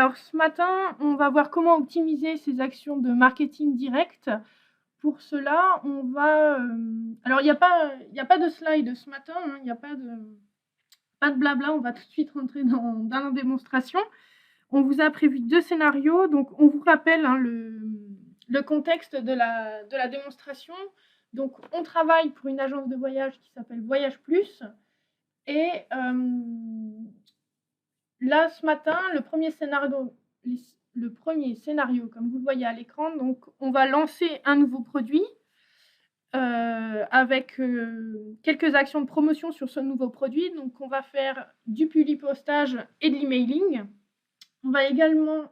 Alors ce matin, on va voir comment optimiser ses actions de marketing direct. Pour cela, on va, alors il y a pas de slide ce matin, hein, il y a pas de blabla, on va tout de suite rentrer dans la démonstration. On vous a prévu 2 scénarios, donc on vous rappelle, hein, le contexte de la démonstration. Donc on travaille pour une agence de voyage qui s'appelle Voyage Plus et là, ce matin, le premier scénario, comme vous le voyez à l'écran, donc on va lancer un nouveau produit avec quelques actions de promotion sur ce nouveau produit. Donc, on va faire du publipostage et de l'emailing. On va également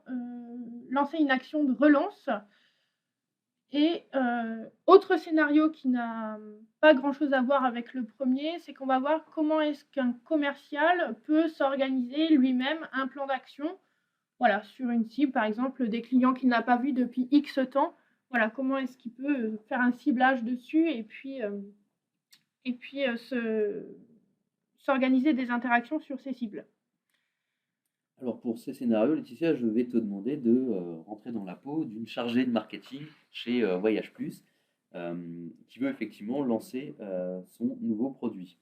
lancer une action de relance. Et autre scénario qui n'a pas grand-chose à voir avec le premier, c'est qu'on va voir comment est-ce qu'un commercial peut s'organiser lui-même un plan d'action, voilà, sur une cible, par exemple des clients qu'il n'a pas vus depuis X temps. Voilà, comment est-ce qu'il peut faire un ciblage dessus et puis s'organiser des interactions sur ces cibles. Alors pour ces scénarios, Laetitia, je vais te demander de rentrer dans la peau d'une chargée de marketing chez Voyage Plus qui veut effectivement lancer son nouveau produit.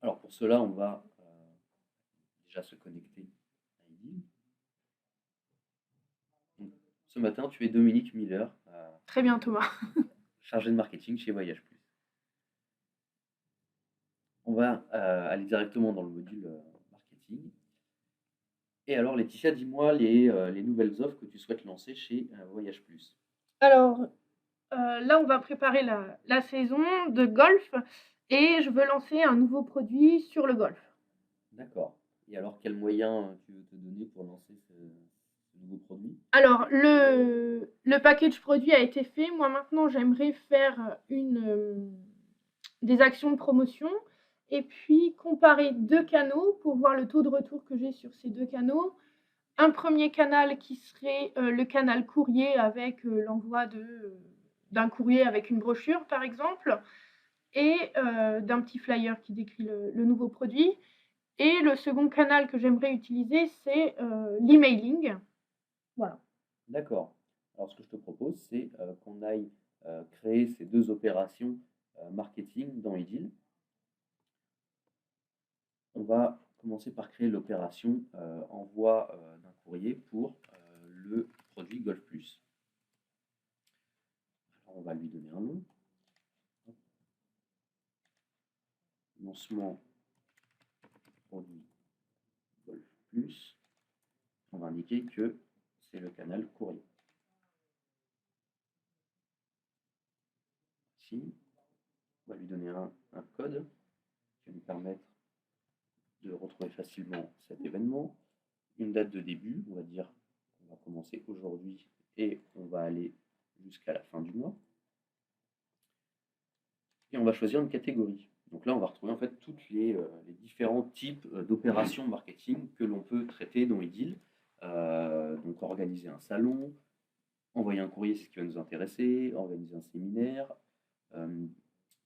Alors pour cela, on va déjà se connecter à Edil. Donc, ce matin, tu es Dominique Miller, Très bien, Thomas. chargée de marketing chez Voyage Plus. On va aller directement dans le module marketing. Et alors, Laetitia, dis-moi les nouvelles offres que tu souhaites lancer chez Voyage Plus. Alors, là, on va préparer la saison de golf et je veux lancer un nouveau produit sur le golf. D'accord. Et alors, quels moyens tu veux te donner pour lancer ce nouveau produit? Alors, le package produit a été fait. Moi, maintenant, j'aimerais faire des actions de promotion et puis comparer 2 canaux pour voir le taux de retour que j'ai sur ces 2 canaux. Un premier canal qui serait le canal courrier avec l'envoi d'un courrier avec une brochure, par exemple, et d'un petit flyer qui décrit le nouveau produit. Et le second canal que j'aimerais utiliser, c'est l'emailing. Voilà. D'accord. Alors, ce que je te propose, c'est qu'on aille créer ces deux opérations marketing dans Edil. On va commencer par créer l'opération envoi d'un courrier pour le produit Golf Plus. Alors, on va lui donner un nom. Lancement produit Golf Plus. On va indiquer que c'est le canal courrier. Ici, on va lui donner un code qui va nous permettre de retrouver facilement cet événement. Une date de début, on va dire qu'on va commencer aujourd'hui et on va aller jusqu'à la fin du mois. Et on va choisir une catégorie. Donc là, on va retrouver en fait tous les différents types d'opérations marketing que l'on peut traiter dans Edil. Donc organiser un salon, envoyer un courrier, c'est ce qui va nous intéresser, organiser un séminaire,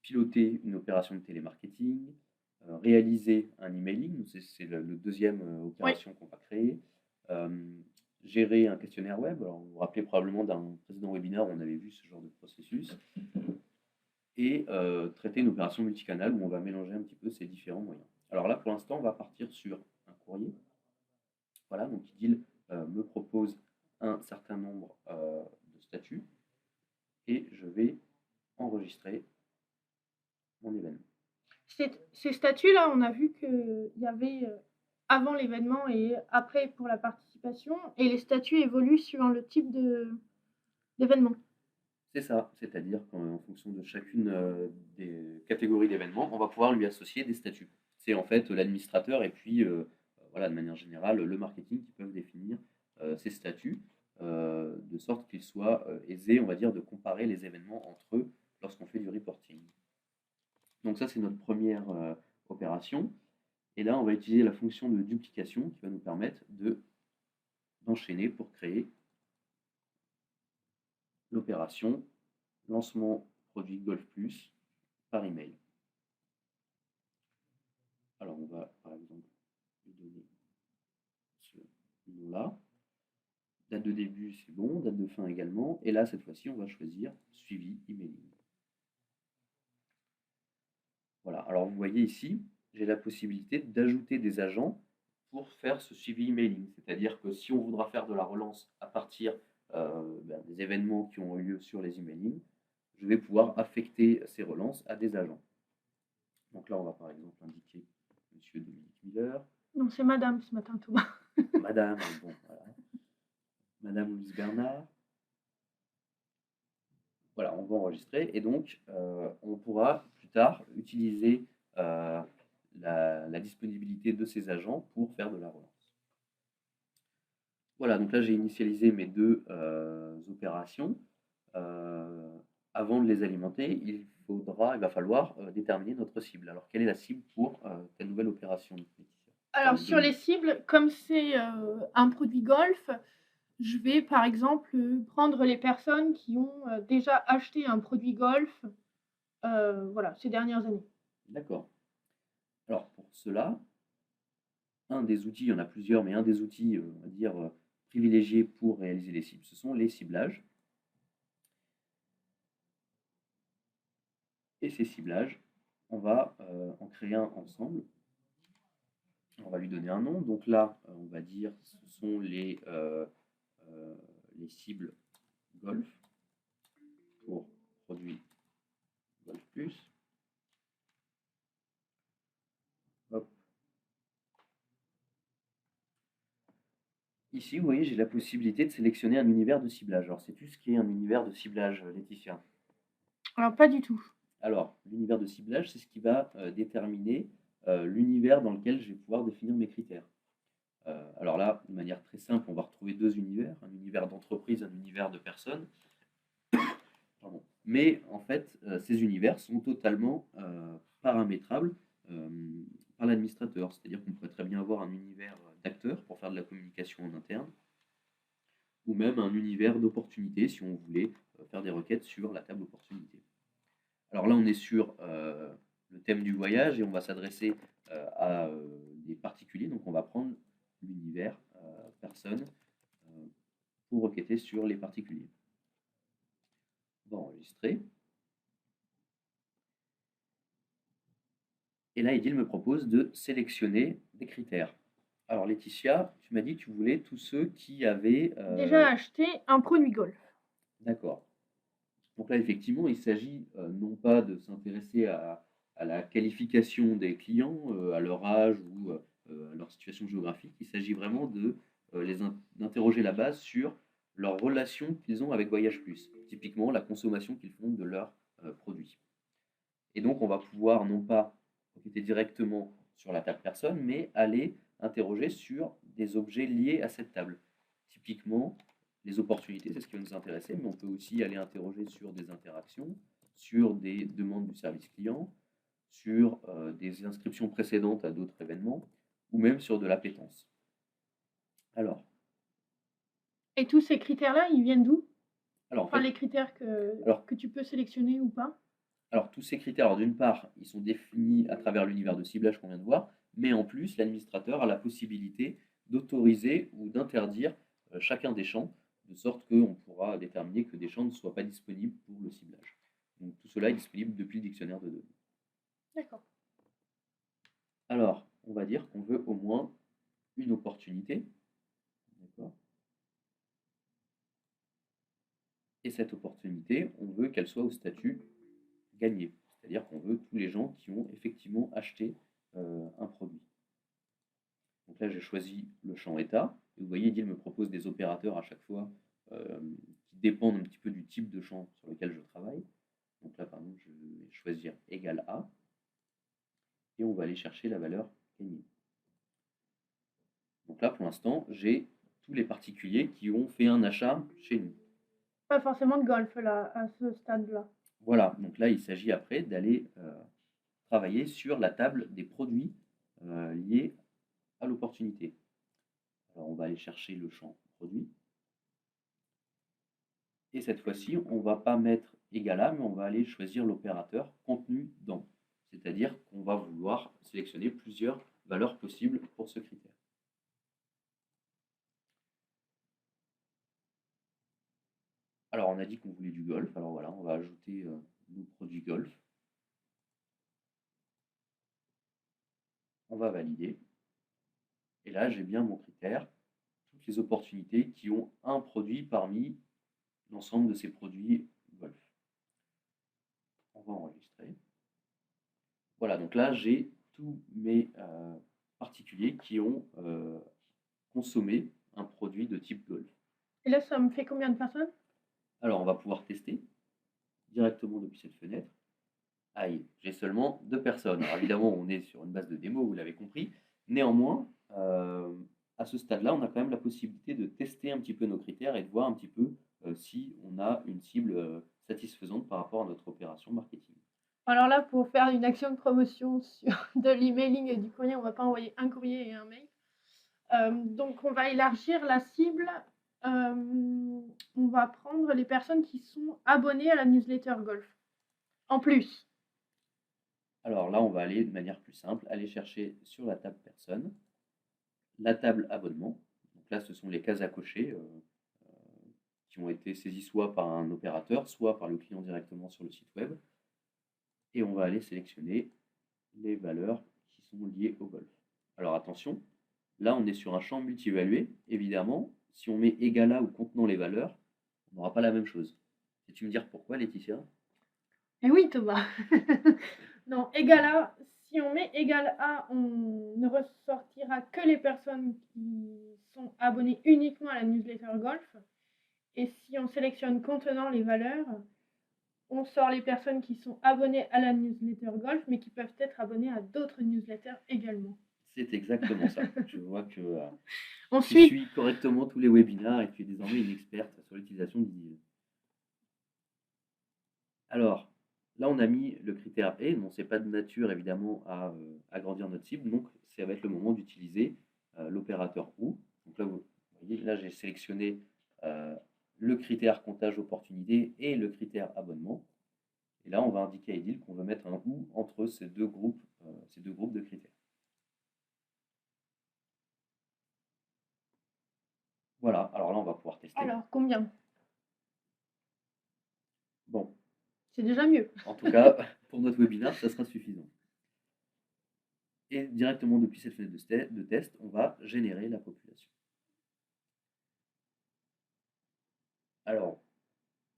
piloter une opération de télémarketing, réaliser un emailing, c'est le deuxième opération qu'on va créer, gérer un questionnaire web. Alors, vous vous rappelez probablement d'un précédent webinaire où on avait vu ce genre de processus, et traiter une opération multicanal où on va mélanger un petit peu ces différents moyens. Alors là, pour l'instant, on va partir sur un courrier. Voilà, donc Edil me propose un certain nombre de statuts et je vais enregistrer mon événement. Ces statuts-là, on a vu qu'il y avait avant l'événement et après pour la participation, et les statuts évoluent suivant le type d'événement. C'est ça, c'est-à-dire qu'en fonction de chacune des catégories d'événements, on va pouvoir lui associer des statuts. C'est en fait l'administrateur et puis voilà, de manière générale le marketing qui peuvent définir ces statuts de sorte qu'il soit aisé, on va dire, de comparer les événements entre eux lorsqu'on fait du reporting. Donc ça, c'est notre première opération. Et là, on va utiliser la fonction de duplication qui va nous permettre d'enchaîner pour créer l'opération lancement produit Golf Plus par email. Alors, on va par exemple lui donner Date de début, c'est bon, date de fin également. Et là, cette fois-ci, on va choisir suivi emailing. Voilà, alors vous voyez ici, j'ai la possibilité d'ajouter des agents pour faire ce suivi emailing. C'est-à-dire que si on voudra faire de la relance à partir des événements qui ont eu lieu sur les emailing, je vais pouvoir affecter ces relances à des agents. Donc là, on va par exemple indiquer Monsieur Dominique Miller. Non, c'est Madame ce matin, Thomas. Madame, bon, voilà. Madame Louise Bernard. Voilà, on va enregistrer et donc on pourra plus tard utiliser la disponibilité de ces agents pour faire de la relance. Voilà, donc là j'ai initialisé mes deux opérations. Avant de les alimenter, il va falloir déterminer notre cible. Alors quelle est la cible pour telle nouvelle opération, Laetitia? Alors sur les cibles, comme c'est un produit golf, je vais par exemple prendre les personnes qui ont déjà acheté un produit golf voilà, ces dernières années. D'accord. Alors pour cela, un des outils, il y en a plusieurs, mais un des outils, on va dire, privilégiés pour réaliser les cibles, ce sont les ciblages. Et ces ciblages, on va en créer un ensemble. On va lui donner un nom. Donc là, on va dire ce sont les cibles Golf pour produit Golf Plus. Hop. Ici, vous voyez, j'ai la possibilité de sélectionner un univers de ciblage. Alors, sais-tu ce qu'est un univers de ciblage, Laetitia? Alors pas du tout. Alors, l'univers de ciblage, c'est ce qui va déterminer l'univers dans lequel je vais pouvoir définir mes critères. Alors là, de manière très simple, on va retrouver deux univers, un univers d'entreprise, un univers de personnes. Pardon. Mais en fait, ces univers sont totalement paramétrables par l'administrateur. C'est-à-dire qu'on pourrait très bien avoir un univers d'acteurs pour faire de la communication en interne, ou même un univers d'opportunités si on voulait faire des requêtes sur la table opportunité. Alors là, on est sur le thème du voyage et on va s'adresser à des particuliers. Donc on va prendre l'univers personne pour requêter sur les particuliers. On va enregistrer. Et là, Edil me propose de sélectionner des critères. Alors Laetitia, tu m'as dit que tu voulais tous ceux qui avaient... Déjà acheté un produit golf. D'accord. Donc là, effectivement, il s'agit non pas de s'intéresser à la qualification des clients, à leur âge ou à leur situation géographique. Il s'agit vraiment d'interroger la base sur leur relation qu'ils ont avec Voyage Plus, typiquement la consommation qu'ils font de leurs produits. Et donc, on va pouvoir non pas enquêter directement sur la table personne, mais aller interroger sur des objets liés à cette table. Typiquement, les opportunités, c'est ce qui va nous intéresser, mais on peut aussi aller interroger sur des interactions, sur des demandes du service client, sur des inscriptions précédentes à d'autres événements, ou même sur de l'appétence. Alors. Et tous ces critères-là, ils viennent d'où? Alors, enfin, les critères que tu peux sélectionner ou pas? Alors, tous ces critères, d'une part, ils sont définis à travers l'univers de ciblage qu'on vient de voir, mais en plus, l'administrateur a la possibilité d'autoriser ou d'interdire chacun des champs, de sorte qu'on pourra déterminer que des champs ne soient pas disponibles pour le ciblage. Donc, tout cela est disponible depuis le dictionnaire de données. D'accord. Alors, on va dire qu'on veut au moins une opportunité. D'accord. Et cette opportunité, on veut qu'elle soit au statut gagné. C'est-à-dire qu'on veut tous les gens qui ont effectivement acheté un produit. Donc là, j'ai choisi le champ état. Et vous voyez, il me propose des opérateurs à chaque fois qui dépendent un petit peu du type de champ sur lequel je travaille. Donc là, par exemple, je vais choisir égal à. Et on va aller chercher la valeur gagnée. Donc là, pour l'instant, j'ai tous les particuliers qui ont fait un achat chez nous. Pas forcément de golf là, à ce stade-là. Voilà, donc là, il s'agit après d'aller travailler sur la table des produits liés à l'opportunité. Alors, on va aller chercher le champ produit. Et cette fois-ci, on ne va pas mettre égal à, mais on va aller choisir l'opérateur contenu dans. C'est-à-dire qu'on va vouloir sélectionner plusieurs valeurs possibles pour ce critère. a dit qu'on voulait du golf, alors voilà, on va ajouter nos produits golf. On va valider. Et là, j'ai bien mon critère, toutes les opportunités qui ont un produit parmi l'ensemble de ces produits golf. On va enregistrer. Voilà, donc là, j'ai tous mes particuliers qui ont consommé un produit de type golf. Et là, ça me fait combien de personnes? Alors, on va pouvoir tester directement depuis cette fenêtre. Aïe, j'ai seulement 2 personnes. Alors évidemment, on est sur une base de démo, vous l'avez compris. Néanmoins, à ce stade-là, on a quand même la possibilité de tester un petit peu nos critères et de voir un petit peu si on a une cible satisfaisante par rapport à notre opération marketing. Alors là, pour faire une action de promotion sur de l'emailing et du courrier, on ne va pas envoyer un courrier et un mail. Donc on va élargir la cible. On va prendre les personnes qui sont abonnées à la newsletter golf. En plus. Alors là, on va aller de manière plus simple, aller chercher sur la table personne, la table abonnement. Donc là, ce sont les cases à cocher qui ont été saisies soit par un opérateur, soit par le client directement sur le site web. Et on va aller sélectionner les valeurs qui sont liées au golf. Alors attention, là on est sur un champ multi-évalué. Évidemment, si on met égal à ou contenant les valeurs, on n'aura pas la même chose. Sais-tu me dire pourquoi, Laetitia? Eh oui, Thomas. Non, égal à, si on met égal à, on ne ressortira que les personnes qui sont abonnées uniquement à la newsletter golf. Et si on sélectionne contenant les valeurs, on sort les personnes qui sont abonnées à la newsletter golf, mais qui peuvent être abonnées à d'autres newsletters également. C'est exactement ça. Je vois que tu Ensuite, suis correctement tous les webinaires et tu es désormais une experte sur l'utilisation d'Idil. Alors, là, on a mis le critère et, bon, c'est pas de nature évidemment à agrandir notre cible, donc ça va être le moment d'utiliser l'opérateur ou. Donc là, vous voyez, là j'ai sélectionné le critère comptage opportunité et le critère abonnement. Et là, on va indiquer à Edil qu'on veut mettre un ou entre ces deux groupes de critères. Voilà, alors là, on va pouvoir tester. alors combien? Bon, C'est déjà mieux. en tout cas, pour notre webinaire, ça sera suffisant. Et directement depuis cette fenêtre de test, on va générer la population. Alors,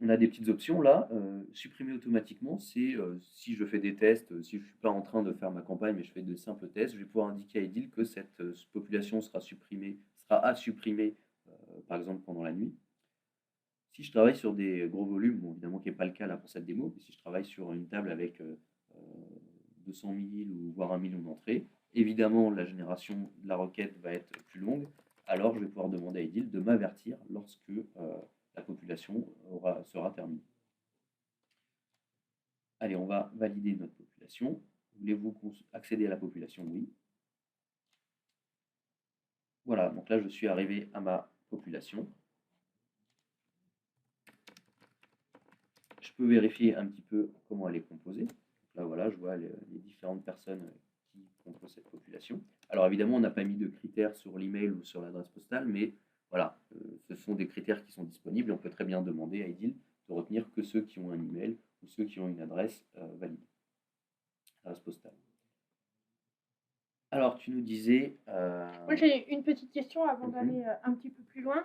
on a des petites options là. Supprimer automatiquement, c'est si je fais des tests, si je ne suis pas en train de faire ma campagne, mais je fais de simples tests, je vais pouvoir indiquer à Edil que cette population sera à supprimer, par exemple pendant la nuit. Si je travaille sur des gros volumes, bon, évidemment qui n'est pas le cas là pour cette démo, mais si je travaille sur une table avec 200 000 ou voire 1 million d'entrées, évidemment la génération de la requête va être plus longue, alors je vais pouvoir demander à Edil de m'avertir lorsque la population sera terminée. Allez, on va valider notre population. Voulez-vous accéder à la population? Oui. Voilà, donc là je suis arrivé à ma population. Je peux vérifier un petit peu comment elle est composée. Donc là, voilà, je vois les différentes personnes qui composent cette population. Alors évidemment, on n'a pas mis de critères sur l'email ou sur l'adresse postale, mais voilà, ce sont des critères qui sont disponibles et on peut très bien demander à Edil de retenir que ceux qui ont un email ou ceux qui ont une adresse valide, adresse postale. Alors, tu nous disais... Moi, j'ai une petite question avant d'aller un petit peu plus loin.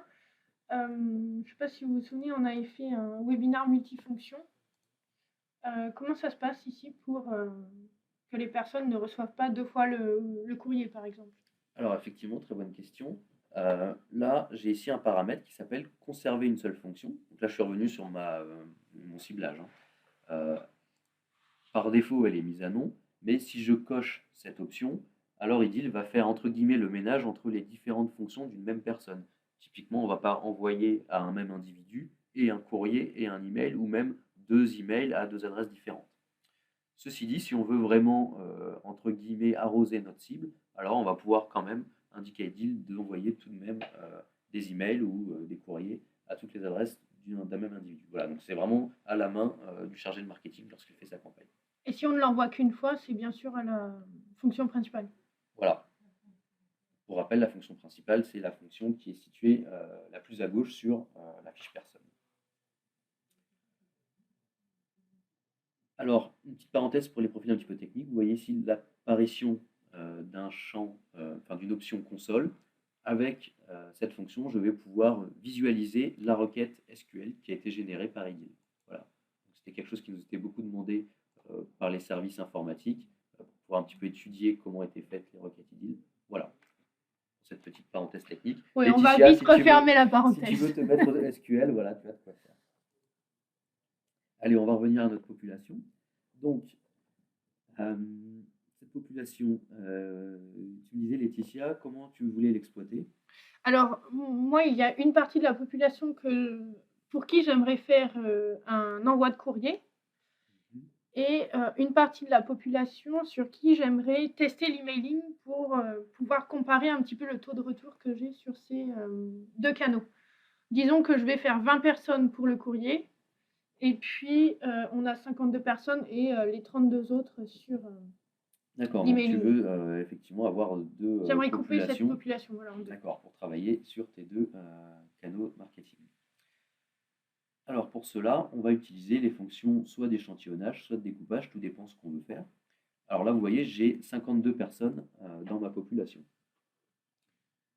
Je ne sais pas si vous vous souvenez, on avait fait un webinaire multifonction. Comment ça se passe ici pour que les personnes ne reçoivent pas 2 fois le courrier, par exemple? Alors, effectivement, très bonne question. Là, j'ai ici un paramètre qui s'appelle conserver une seule fonction. Donc là, je suis revenu sur mon ciblage. Par défaut, elle est mise à non, mais si je coche cette option, alors Edil va faire entre guillemets le ménage entre les différentes fonctions d'une même personne. Typiquement, on ne va pas envoyer à un même individu et un courrier et un email, ou même 2 emails à 2 adresses différentes. Ceci dit, si on veut vraiment, entre guillemets, arroser notre cible, alors on va pouvoir quand même indiquer à Edil d'envoyer tout de même des emails ou des courriers à toutes les adresses d'un même individu. Voilà, donc c'est vraiment à la main du chargé de marketing lorsqu'il fait sa campagne. Et si on ne l'envoie qu'une fois, c'est bien sûr à la fonction principale. Voilà. Pour rappel, la fonction principale, c'est la fonction qui est située la plus à gauche sur la fiche personne. Alors, une petite parenthèse pour les profils un petit peu techniques. Vous voyez ici l'apparition d'un champ, enfin d'une option console. Avec cette fonction, je vais pouvoir visualiser la requête SQL qui a été générée par IDIL. Voilà. C'était quelque chose qui nous était beaucoup demandé par les services informatiques pour pouvoir un petit peu étudier comment étaient faites les requêtes IDIL. Voilà, pour cette petite parenthèse technique. Oui, on va Laetitia, vite refermer la si parenthèse. tu veux te mettre au SQL, voilà, tu as de quoi faire. Allez, on va revenir à notre population. Donc, cette population, tu me disais, Laetitia, comment tu voulais l'exploiter? Alors, moi, il y a une partie de la population pour qui j'aimerais faire un envoi de courrier et une partie de la population sur qui j'aimerais tester l'emailing pour pouvoir comparer un petit peu le taux de retour que j'ai sur ces deux canaux. Disons que je vais faire 20 personnes pour le courrier et puis on a 52 personnes et les 32 autres sur D'accord, donc tu l'emailing. veux effectivement avoir deux J'aimerais couper cette populations. population, voilà, en deux. D'accord, pour travailler sur tes deux canaux marketing. Alors pour cela, on va utiliser les fonctions soit d'échantillonnage, soit de découpage, tout dépend ce qu'on veut faire. Alors là, vous voyez, j'ai 52 personnes dans ma population.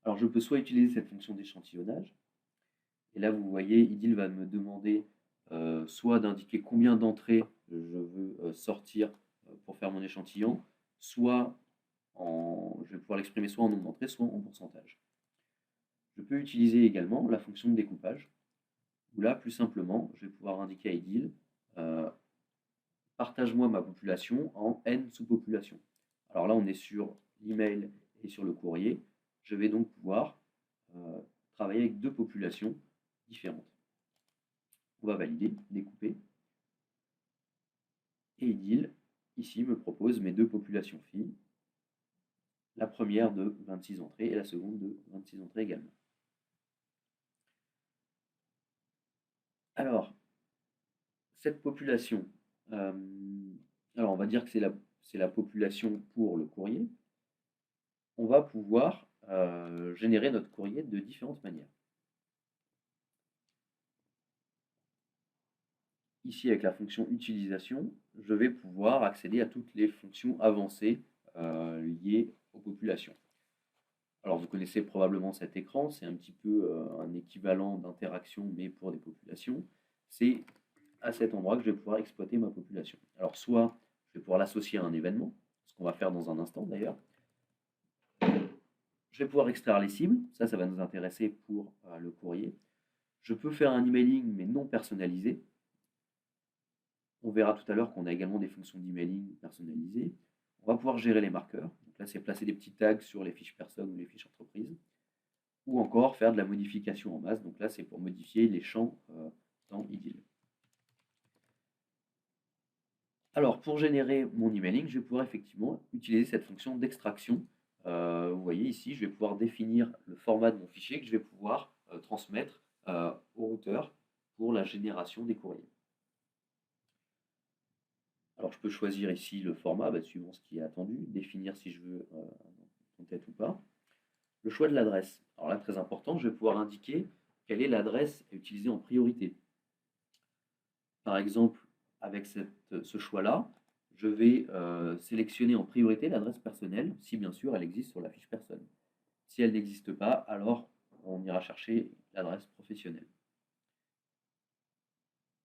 Alors je peux soit utiliser cette fonction d'échantillonnage, et là vous voyez, IDIL va me demander soit d'indiquer combien d'entrées je veux sortir pour faire mon échantillon, soit je vais pouvoir l'exprimer soit en nombre d'entrées, soit en pourcentage. Je peux utiliser également la fonction de découpage, où là, plus simplement, je vais pouvoir indiquer à IDIL, partage-moi ma population en N sous-populations. Alors là, on est sur l'email et sur le courrier. Je vais donc pouvoir travailler avec deux populations différentes. On va valider, découper. Et IDIL, ici, me propose mes deux populations filles. La première de 26 entrées et la seconde de 26 entrées également. Alors, cette population, alors on va dire que c'est la population pour le courrier. On va pouvoir générer notre courrier de différentes manières. Ici, avec la fonction utilisation, je vais pouvoir accéder à toutes les fonctions avancées liées aux populations. Alors, vous connaissez probablement cet écran, c'est un petit peu un équivalent d'interaction, mais pour des populations. C'est à cet endroit que je vais pouvoir exploiter ma population. Alors, soit je vais pouvoir l'associer à un événement, ce qu'on va faire dans un instant d'ailleurs. Je vais pouvoir extraire les cibles, ça va nous intéresser pour le courrier. Je peux faire un emailing, mais non personnalisé. On verra tout à l'heure qu'on a également des fonctions d'emailing personnalisées. On va pouvoir gérer les marqueurs. Donc là, c'est placer des petits tags sur les fiches personnes ou les fiches entreprises. Ou encore faire de la modification en masse. Donc là, c'est pour modifier les champs dans IDIL. Alors, pour générer mon emailing, je vais pouvoir effectivement utiliser cette fonction d'extraction. Vous voyez ici, je vais pouvoir définir le format de mon fichier que je vais pouvoir transmettre au routeur pour la génération des courriers. Alors, je peux choisir ici le format, suivant ce qui est attendu, définir si je veux en tête ou pas. Le choix de l'adresse. Alors là, très important, je vais pouvoir indiquer quelle est l'adresse à utiliser en priorité. Par exemple, avec ce choix-là, je vais sélectionner en priorité l'adresse personnelle, si bien sûr elle existe sur la fiche personne. Si elle n'existe pas, alors on ira chercher l'adresse professionnelle.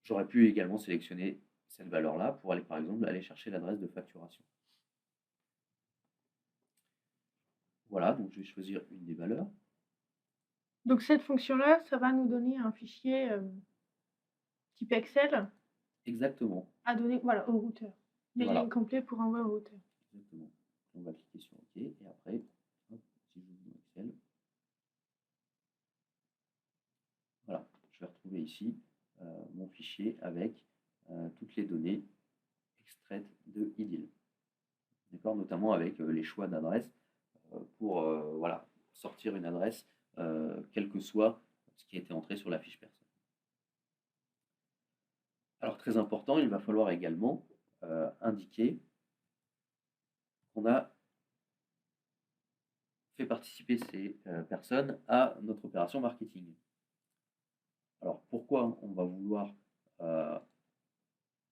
J'aurais pu également sélectionner cette valeur-là pour aller, par exemple, aller chercher l'adresse de facturation. Voilà, donc je vais choisir une des valeurs. Donc cette fonction-là, ça va nous donner un fichier type Excel. Exactement. À donner, voilà, au routeur. Mailing Voilà. complet pour envoi au routeur. Exactement. On va cliquer sur OK et après, hop, si je ouvre dans Excel, voilà, je vais retrouver ici mon fichier avec toutes les données extraites de IDIL. D'accord, notamment avec les choix d'adresse pour voilà, sortir une adresse, quel que soit ce qui a été entré sur la fiche personne. Alors très important, il va falloir également indiquer qu'on a fait participer ces personnes à notre opération marketing. Alors pourquoi on va vouloir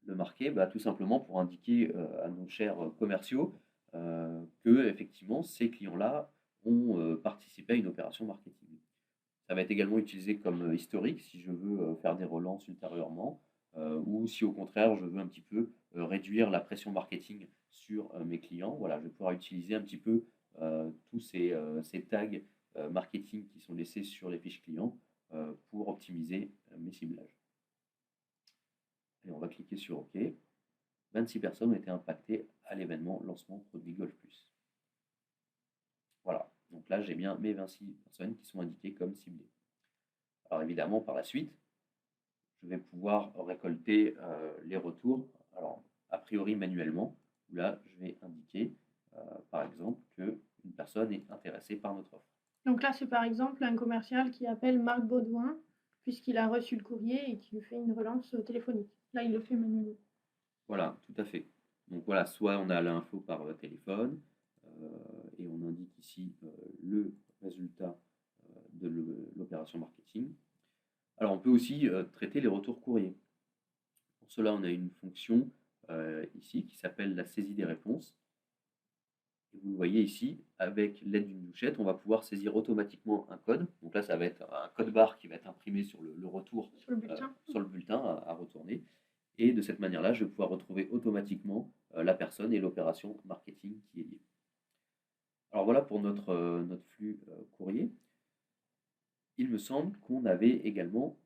le marquer? Bah, tout simplement pour indiquer à nos chers commerciaux que effectivement ces clients-là ont participé à une opération marketing. Ça va être également utilisé comme historique si je veux faire des relances ultérieurement ou si au contraire je veux un petit peu réduire la pression marketing sur mes clients. Voilà, je vais pouvoir utiliser un petit peu tous ces tags marketing qui sont laissés sur les fiches clients pour optimiser mes ciblages. Et on va cliquer sur OK. 26 personnes ont été impactées à l'événement lancement produit Golf Plus. Voilà, donc là j'ai bien mes 26 personnes qui sont indiquées comme ciblées. Alors évidemment, par la suite, je vais pouvoir récolter les retours, alors a priori manuellement, où là je vais indiquer par exemple qu'une personne est intéressée par notre offre. Donc là, c'est par exemple un commercial qui appelle Marc Baudouin, puisqu'il a reçu le courrier et qui lui fait une relance téléphonique. Là, il le fait manuellement. Voilà, tout à fait. Donc voilà, soit on a l'info par téléphone et on indique ici le résultat de l'opération marketing. Alors on peut aussi traiter les retours courriers. Pour cela, on a une fonction ici qui s'appelle la saisie des réponses. Et vous le voyez ici, avec l'aide d'une douchette, on va pouvoir saisir automatiquement un code. Donc là, ça va être un code barre qui va être imprimé sur le retour, sur le bulletin à retourner. Et de cette manière-là, je vais pouvoir retrouver automatiquement la personne et l'opération marketing qui est liée. Alors voilà pour notre flux courrier. Il me semble qu'on avait également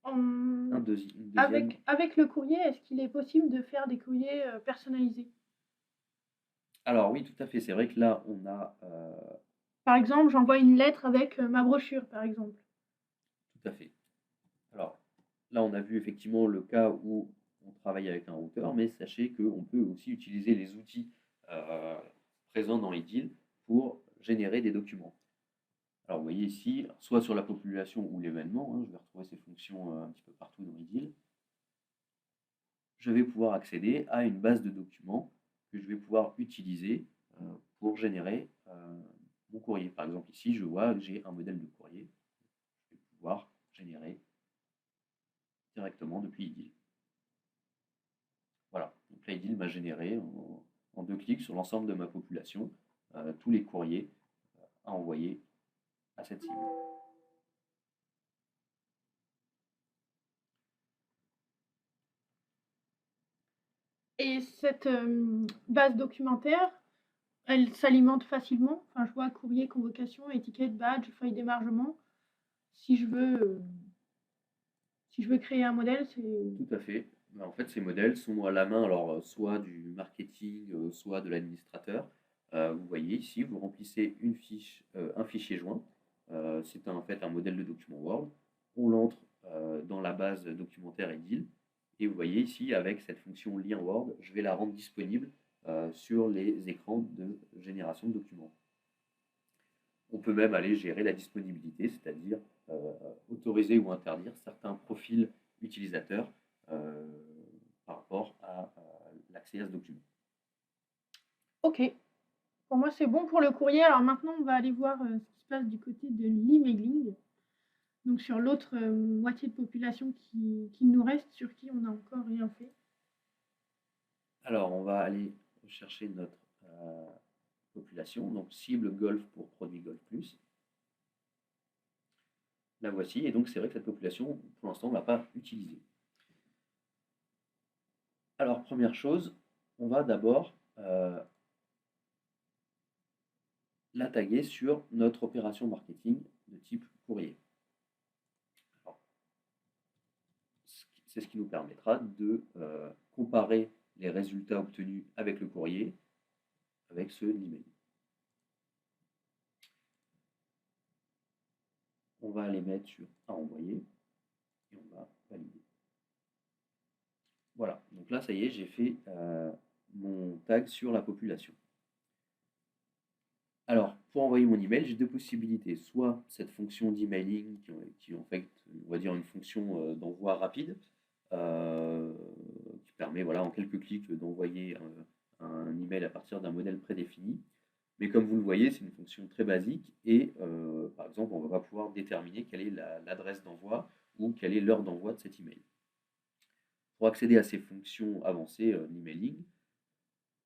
une deuxième... Avec le courrier, est-ce qu'il est possible de faire des courriers personnalisés? Alors oui, tout à fait. C'est vrai que là, on a... Par exemple, j'envoie une lettre avec ma brochure, par exemple. Tout à fait. Alors là, on a vu effectivement le cas où on travaille avec un routeur, mais sachez qu'on peut aussi utiliser les outils présents dans Edil pour générer des documents. Alors vous voyez ici, soit sur la population ou l'événement, je vais retrouver ces fonctions un petit peu partout dans Edil, je vais pouvoir accéder à une base de documents que je vais pouvoir utiliser pour générer mon courrier. Par exemple ici, je vois que j'ai un modèle de courrier, je vais pouvoir générer directement depuis Edil. Voilà, donc là Edil m'a généré en 2 clics sur l'ensemble de ma population tous les courriers à envoyer à cette cible. Et cette base documentaire, elle s'alimente facilement. Enfin, je vois courrier, convocation, étiquette, badge, feuille d'émargement. Si je veux créer un modèle, c'est... Tout à fait. En fait, ces modèles sont à la main, alors soit du marketing, soit de l'administrateur. Vous voyez ici, vous remplissez une fiche, un fichier joint. C'est en fait un modèle de document Word. On l'entre dans la base documentaire Edil. Et vous voyez ici, avec cette fonction lien Word, je vais la rendre disponible sur les écrans de génération de documents. On peut même aller gérer la disponibilité, c'est-à-dire autoriser ou interdire certains profils utilisateurs par rapport à l'accès à ce document. Ok. Pour moi, c'est bon pour le courrier. Alors maintenant, on va aller voir ce qui se passe du côté de l'emailing. Donc sur l'autre moitié de population qui nous reste, sur qui on n'a encore rien fait. Alors, on va aller chercher notre population, donc cible golf pour produit Golf Plus. La voici, et donc c'est vrai que cette population, pour l'instant, on ne l'a pas utilisée. Alors, première chose, on va d'abord la taguer sur notre opération marketing de type courrier. C'est ce qui nous permettra de comparer les résultats obtenus avec le courrier avec ceux de l'email. On va les mettre sur à envoyer et on va valider. Voilà, donc là ça y est, j'ai fait mon tag sur la population. Alors, pour envoyer mon email, j'ai 2 possibilités. Soit cette fonction d'emailing qui est en fait, on va dire, une fonction d'envoi rapide, qui permet, voilà, en quelques clics d'envoyer un email à partir d'un modèle prédéfini. Mais comme vous le voyez, c'est une fonction très basique et, par exemple, on ne va pas pouvoir déterminer quelle est l'adresse d'envoi ou quelle est l'heure d'envoi de cet email. Pour accéder à ces fonctions avancées d'emailing,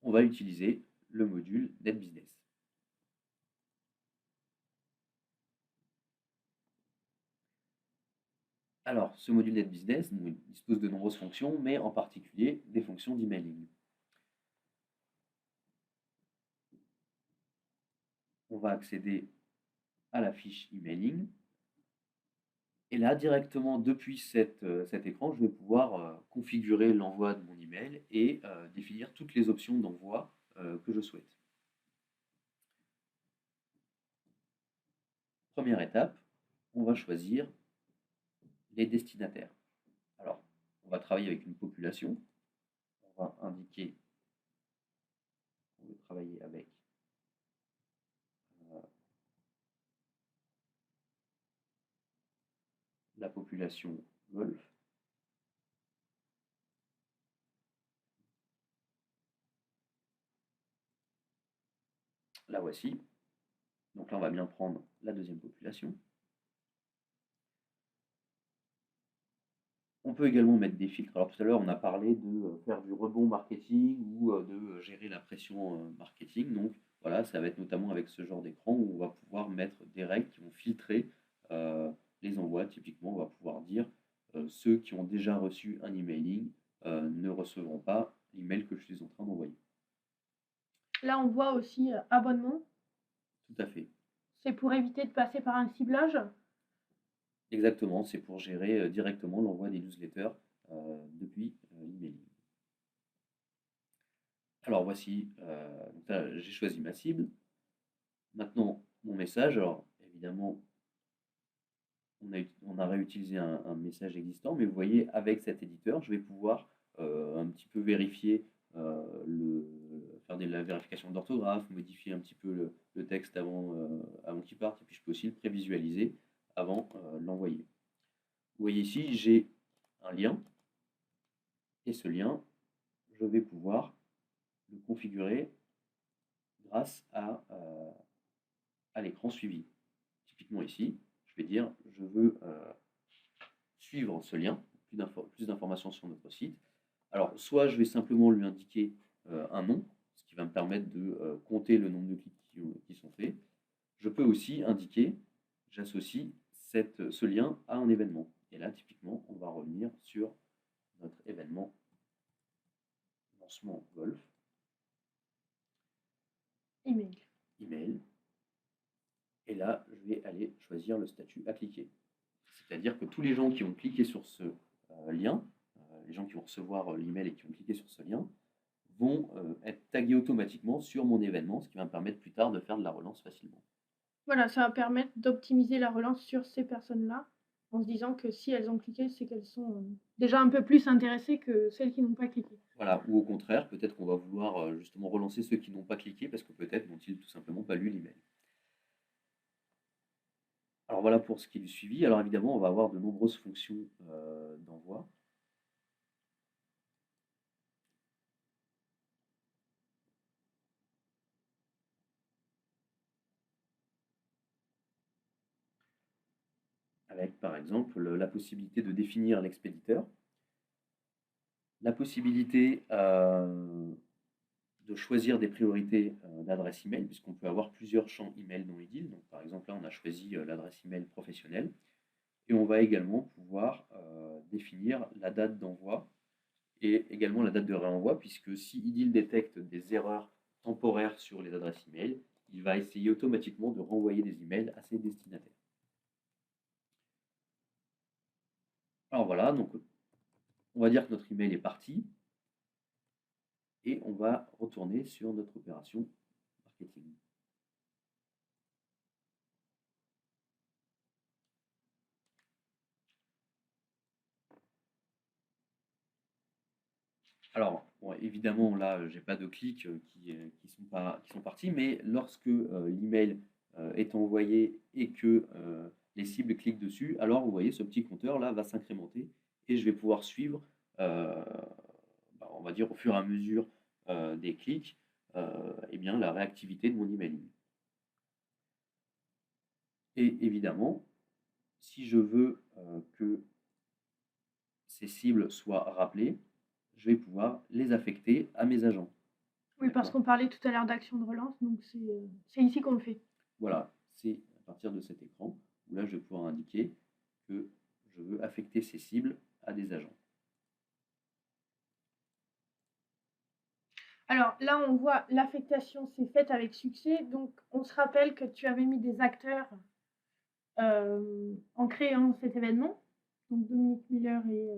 on va utiliser le module NetBusiness. Alors, ce module NetBusiness dispose de nombreuses fonctions, mais en particulier des fonctions d'emailing. On va accéder à la fiche emailing. Et là, directement depuis cet écran, je vais pouvoir configurer l'envoi de mon email et définir toutes les options d'envoi que je souhaite. Première étape, on va choisir les destinataires. Alors, on va travailler avec une population. On va indiquer qu'on veut travailler avec la population Golfe. La voici. Donc là, on va bien prendre la deuxième population. On peut également mettre des filtres. Alors tout à l'heure, on a parlé de faire du rebond marketing ou de gérer la pression marketing. Donc voilà, ça va être notamment avec ce genre d'écran où on va pouvoir mettre des règles qui vont filtrer les envois. Typiquement, on va pouvoir dire ceux qui ont déjà reçu un emailing ne recevront pas l'email que je suis en train d'envoyer. Là, on voit aussi abonnement. Tout à fait. C'est pour éviter de passer par un ciblage. Exactement, c'est pour gérer directement l'envoi des newsletters depuis l'emailing. Alors voici, j'ai choisi ma cible. Maintenant, mon message, alors évidemment, on a réutilisé un message existant, mais vous voyez, avec cet éditeur, je vais pouvoir un petit peu vérifier, faire de la vérification d'orthographe, modifier un petit peu le texte avant qu'il parte, et puis je peux aussi le prévisualiser avant de l'envoyer. Vous voyez ici, j'ai un lien, et ce lien, je vais pouvoir le configurer grâce à l'écran suivi. Typiquement ici, je vais dire je veux suivre ce lien, plus d'informations sur notre site. Alors, soit je vais simplement lui indiquer un nom, ce qui va me permettre de compter le nombre de clics qui sont faits. Je peux aussi indiquer, j'associe ce lien à un événement. Et là, typiquement, on va revenir sur notre événement lancement Golfe. Email. Et là, je vais aller choisir le statut à cliquer. C'est-à-dire que tous les gens qui ont cliqué sur ce lien, les gens qui vont recevoir l'email et qui ont cliqué sur ce lien, vont être tagués automatiquement sur mon événement, ce qui va me permettre plus tard de faire de la relance facilement. Voilà, ça va permettre d'optimiser la relance sur ces personnes-là, en se disant que si elles ont cliqué, c'est qu'elles sont déjà un peu plus intéressées que celles qui n'ont pas cliqué. Voilà, ou au contraire, peut-être qu'on va vouloir justement relancer ceux qui n'ont pas cliqué parce que peut-être n'ont-ils tout simplement pas lu l'email. Alors voilà pour ce qui est du suivi. Alors évidemment, on va avoir de nombreuses fonctions d'envoi. Avec par exemple la possibilité de définir l'expéditeur, la possibilité de choisir des priorités d'adresse email, puisqu'on peut avoir plusieurs champs email dans Edil. Donc par exemple là, on a choisi l'adresse email professionnelle. Et on va également pouvoir définir la date d'envoi et également la date de réenvoi, puisque si Edil détecte des erreurs temporaires sur les adresses email, il va essayer automatiquement de renvoyer des emails à ses destinataires. Alors voilà, donc on va dire que notre email est parti et on va retourner sur notre opération marketing. Alors, bon, évidemment, là, j'ai pas de clics qui sont partis, mais lorsque l'email est envoyé et que les cibles cliquent dessus, alors vous voyez, ce petit compteur là va s'incrémenter et je vais pouvoir suivre, on va dire au fur et à mesure des clics, eh bien, la réactivité de mon emailing. Et évidemment, si je veux que ces cibles soient rappelées, je vais pouvoir les affecter à mes agents. Oui, parce D'accord. qu'on parlait tout à l'heure d'action de relance, donc c'est ici qu'on le fait. Voilà, c'est à partir de cet écran où là, je vais pouvoir indiquer que je veux affecter ces cibles à des agents. Alors là, on voit l'affectation s'est faite avec succès. Donc, on se rappelle que tu avais mis des acteurs en créant cet événement. Donc, Dominique Miller et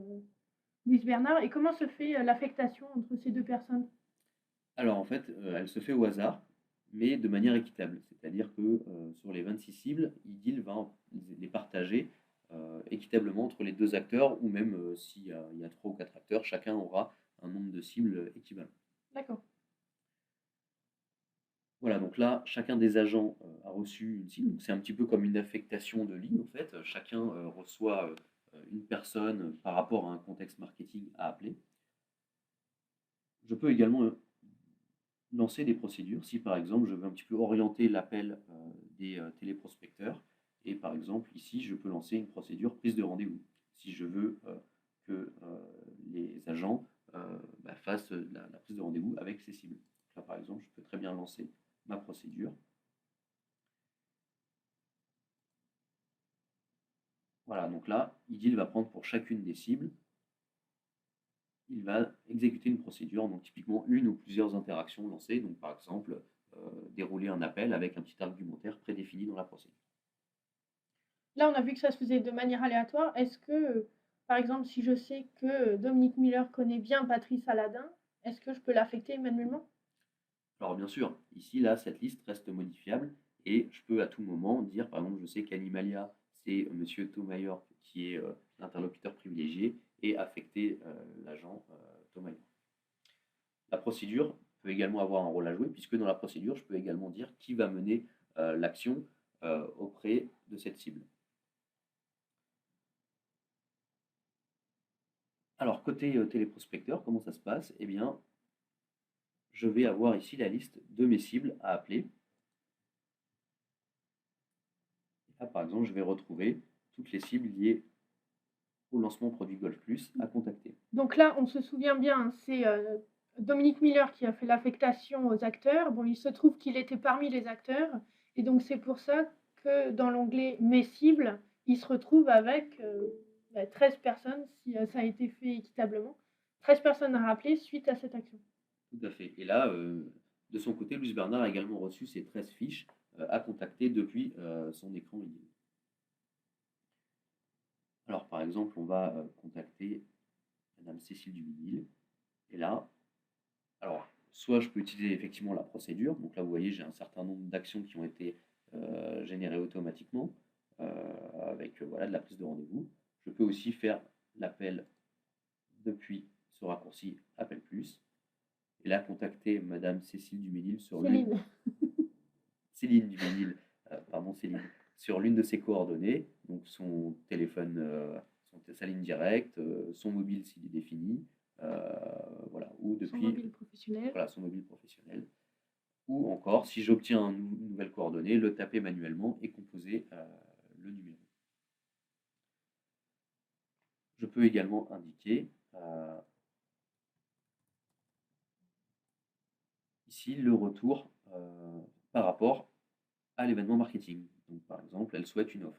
Louise Bernard. Et comment se fait l'affectation entre ces deux personnes? Alors en fait, elle se fait au hasard, mais de manière équitable. C'est-à-dire que sur les 26 cibles, IDIL va les partager équitablement entre les deux acteurs, ou même s'il y a 3 ou 4 acteurs, chacun aura un nombre de cibles équivalent. D'accord. Voilà, donc là, chacun des agents a reçu une cible. C'est un petit peu comme une affectation de ligne, en fait. Chacun reçoit une personne par rapport à un contexte marketing à appeler. Je peux également lancer des procédures si, par exemple, je veux un petit peu orienter l'appel des téléprospecteurs. Et par exemple, ici, je peux lancer une procédure prise de rendez-vous. Si je veux que les agents fassent la prise de rendez-vous avec ces cibles. Là, par exemple, je peux très bien lancer ma procédure. Voilà, donc là, IDIL va prendre pour chacune des cibles, il va exécuter une procédure, donc typiquement une ou plusieurs interactions lancées, donc par exemple, dérouler un appel avec un petit argumentaire prédéfini dans la procédure. Là, on a vu que ça se faisait de manière aléatoire. Est-ce que, par exemple, si je sais que Dominique Miller connaît bien Patrice Aladin, est-ce que je peux l'affecter manuellement? Alors bien sûr, ici, là, cette liste reste modifiable et je peux à tout moment dire, par exemple, je sais qu'Animalia, c'est Monsieur Thomayor qui est l'interlocuteur privilégié et affecter l'agent Thomayor. La procédure peut également avoir un rôle à jouer puisque dans la procédure, je peux également dire qui va mener l'action auprès de cette cible. Alors, côté téléprospecteur, comment ça se passe? Eh bien, je vais avoir ici la liste de mes cibles à appeler. Là, par exemple, je vais retrouver toutes les cibles liées au lancement produit Golf Plus à contacter. Donc là, on se souvient bien, c'est Dominique Miller qui a fait l'affectation aux acteurs. Bon, il se trouve qu'il était parmi les acteurs, et donc c'est pour ça que dans l'onglet Mes cibles, il se retrouve avec 13 personnes, si ça a été fait équitablement, 13 personnes à rappeler suite à cette action. Tout à fait. Et là, de son côté, Luce Bernard a également reçu ses 13 fiches à contacter depuis son écran vidéo. Alors, par exemple, on va contacter Madame Cécile Duminil. Et là, alors, soit je peux utiliser effectivement la procédure. Donc là, vous voyez, j'ai un certain nombre d'actions qui ont été générées automatiquement avec voilà, de la prise de rendez-vous. Je peux aussi faire l'appel depuis ce raccourci Appel Plus. Et là, contacter Madame Cécile Duménil sur l'une... Céline Duménil, pardon Céline, sur l'une de ses coordonnées, donc son téléphone, sa ligne directe, son mobile s'il est défini, voilà, ou depuis son mobile professionnel. Voilà, son mobile professionnel. Ou encore, si j'obtiens une nouvelle coordonnée, le taper manuellement et composer le numéro. Je peux également indiquer ici le retour par rapport à l'événement marketing. Donc, par exemple, elle souhaite une offre.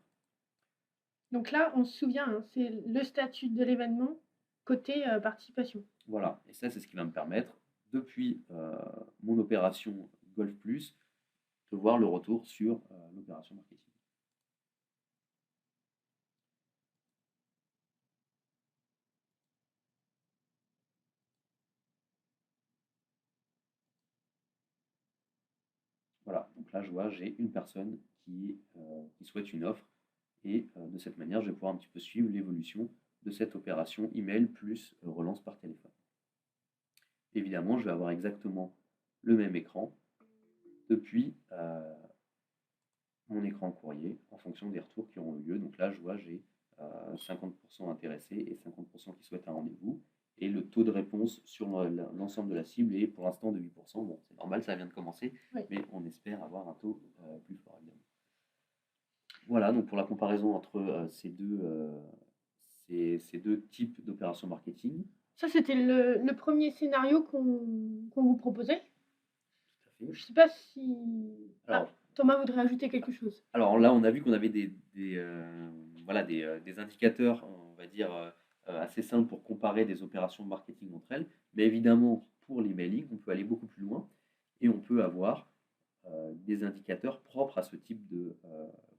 Donc là, on se souvient, hein, c'est le statut de l'événement côté participation. Voilà, et ça, c'est ce qui va me permettre, depuis mon opération Golf Plus, de voir le retour sur l'opération marketing. Voilà, donc là, je vois, j'ai une personne qui souhaite une offre, et de cette manière, je vais pouvoir un petit peu suivre l'évolution de cette opération email plus relance par téléphone. Évidemment, je vais avoir exactement le même écran depuis mon écran courrier en fonction des retours qui auront eu lieu. Donc là, je vois, j'ai 50% intéressés et 50% qui souhaitent un rendez-vous. Et le taux de réponse sur l'ensemble de la cible est pour l'instant de 8%. Bon, c'est normal, ça vient de commencer, oui, mais on espère avoir un taux plus fort, évidemment. Voilà, donc pour la comparaison entre ces ces deux types d'opérations marketing. Ça, c'était le premier scénario qu'on vous proposait. Tout à fait. Je ne sais pas si... Alors, Thomas voudrait ajouter quelque chose. alors là, on a vu qu'on avait voilà, des indicateurs, on va dire, assez simples pour comparer des opérations marketing entre elles. Mais évidemment, pour l'emailing, on peut aller beaucoup plus loin et on peut avoir des indicateurs propres à ce type de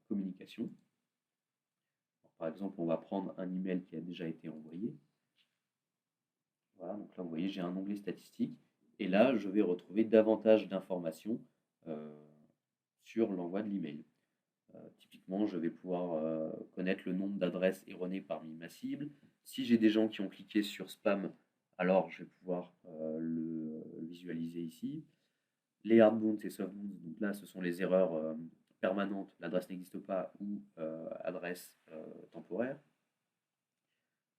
communication. Alors, par exemple, on va prendre un email qui a déjà été envoyé. Voilà, donc là, vous voyez, j'ai un onglet statistiques. Et là, je vais retrouver davantage d'informations sur l'envoi de l'email. Typiquement, je vais pouvoir connaître le nombre d'adresses erronées parmi ma cible. Si j'ai des gens qui ont cliqué sur spam, alors je vais pouvoir le visualiser ici. Les hard bounce et soft bounce, donc là, ce sont les erreurs permanentes, l'adresse n'existe pas, ou adresse temporaire.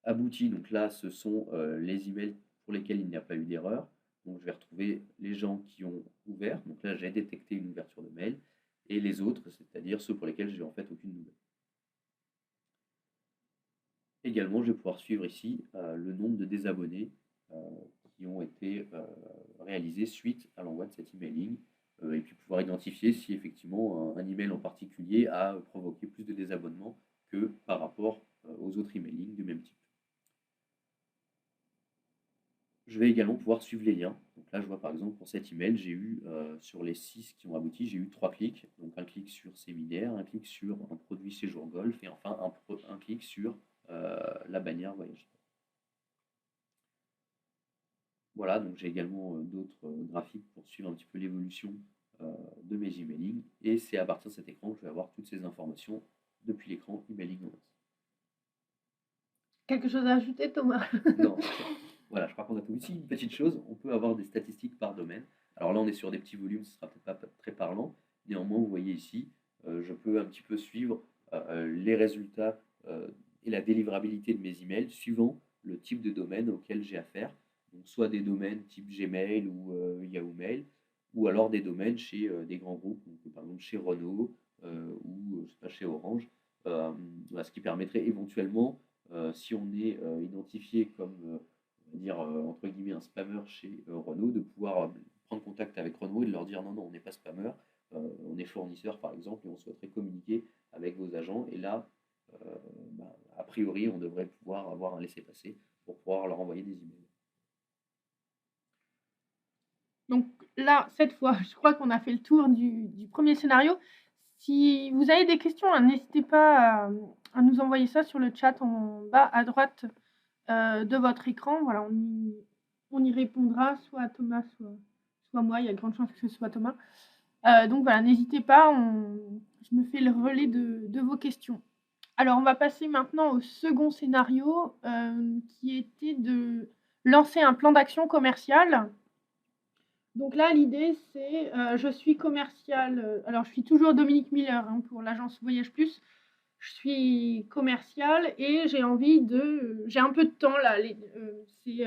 Abouti, donc là, ce sont les emails pour lesquels il n'y a pas eu d'erreur. Donc je vais retrouver les gens qui ont ouvert. Donc là, j'ai détecté une ouverture de mail. Et les autres, c'est-à-dire ceux pour lesquels j'ai en fait aucune nouvelle. Également, je vais pouvoir suivre ici le nombre de désabonnés qui ont été réalisés suite à l'envoi de cet emailing. Et puis pouvoir identifier si effectivement un email en particulier a provoqué plus de désabonnements que par rapport aux autres emailings du même type. Je vais également pouvoir suivre les liens. Donc là, je vois par exemple pour cet email, j'ai eu sur les 6 qui ont abouti, j'ai eu 3 clics. Donc un clic sur séminaire, un clic sur un produit séjour golf et enfin un clic sur la bannière voyage. Voilà, donc j'ai également d'autres graphiques pour suivre un petit peu l'évolution de mes emailing. Et c'est à partir de cet écran que je vais avoir toutes ces informations depuis l'écran emailing. Quelque chose à ajouter, Thomas? Non. Voilà, je crois qu'on a tout ici. Une petite chose, on peut avoir des statistiques par domaine. Alors là, on est sur des petits volumes, ce ne sera peut-être pas très parlant. Néanmoins, vous voyez ici, je peux un petit peu suivre les résultats et la délivrabilité de mes emails suivant le type de domaine auquel j'ai affaire. Donc, soit des domaines type Gmail ou Yahoo Mail, ou alors des domaines chez des grands groupes, donc, par exemple chez Renault ou je sais pas, chez Orange, ce qui permettrait éventuellement, si on est identifié comme on va dire, entre guillemets, un spammer chez Renault, de pouvoir prendre contact avec Renault et de leur dire non, non, on n'est pas spammer, on est fournisseur par exemple, et on souhaiterait communiquer avec vos agents. Et là, a priori, on devrait pouvoir avoir un laissez-passer pour pouvoir leur envoyer des emails. Donc là, cette fois, je crois qu'on a fait le tour du premier scénario. Si vous avez des questions, n'hésitez pas à nous envoyer ça sur le chat en bas à droite de votre écran. Voilà, on y répondra, soit à Thomas, soit moi. Il y a de grandes chances que ce soit Thomas. Donc voilà, n'hésitez pas, je me fais le relais de vos questions. Alors, on va passer maintenant au second scénario qui était de lancer un plan d'action commercial. Donc là, l'idée, c'est je suis commerciale. Alors, je suis toujours Dominique Miller pour l'agence Voyage Plus. Je suis commerciale et j'ai envie de. J'ai un peu de temps là. C'est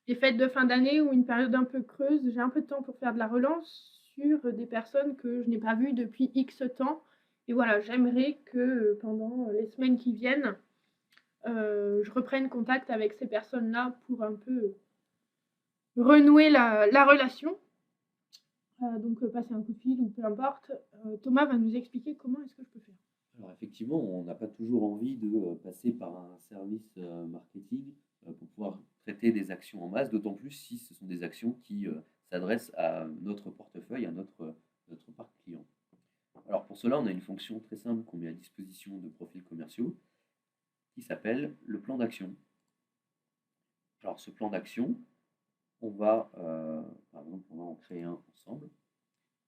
les fêtes de fin d'année ou une période un peu creuse. J'ai un peu de temps pour faire de la relance sur des personnes que je n'ai pas vues depuis X temps. Et voilà, j'aimerais que pendant les semaines qui viennent, je reprenne contact avec ces personnes-là pour un peu renouer la relation. Donc passer un coup de fil ou peu importe. Thomas va nous expliquer comment est-ce que je peux faire. Alors effectivement, on n'a pas toujours envie de passer par un service marketing pour pouvoir traiter des actions en masse, d'autant plus si ce sont des actions qui s'adressent à notre portefeuille, à notre parc client. Alors pour cela, on a une fonction très simple qu'on met à disposition de profils commerciaux qui s'appelle le plan d'action. Alors ce plan d'action, on va, par exemple, on va en créer un ensemble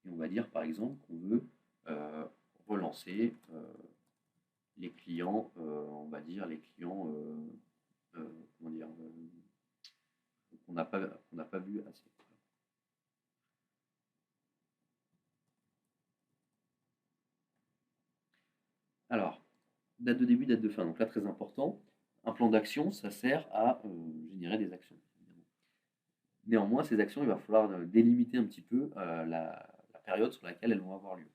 et on va dire par exemple qu'on veut relancer les clients, on va dire les clients, comment dire, qu'on n'a pas vu assez. Alors, date de début, date de fin. Donc là, très important. Un plan d'action, ça sert à générer des actions. Néanmoins, ces actions, il va falloir délimiter un petit peu la période sur laquelle elles vont avoir lieu.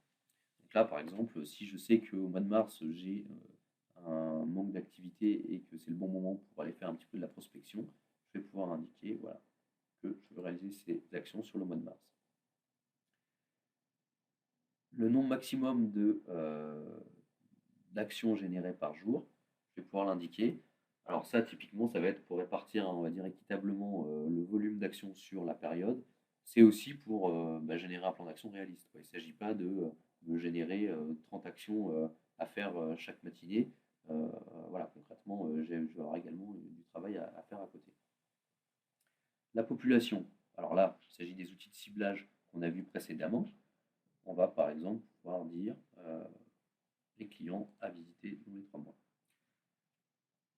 Donc là, par exemple, si je sais qu'au mois de mars, j'ai un un manque d'activité et que c'est le bon moment pour aller faire un petit peu de la prospection, je vais pouvoir indiquer voilà, que je veux réaliser ces actions sur le mois de mars. Le nombre maximum d'actions générées par jour, je vais pouvoir l'indiquer. Alors ça, typiquement, ça va être pour répartir, on va dire, équitablement le volume d'actions sur la période. C'est aussi pour générer un plan d'action réaliste. Il ne s'agit pas de générer 30 actions à faire chaque matinée. Voilà, concrètement, je vais avoir également du travail à faire à côté. La population. Alors là, il s'agit des outils de ciblage qu'on a vus précédemment. On va par exemple pouvoir dire les clients à visiter dans les 3 mois.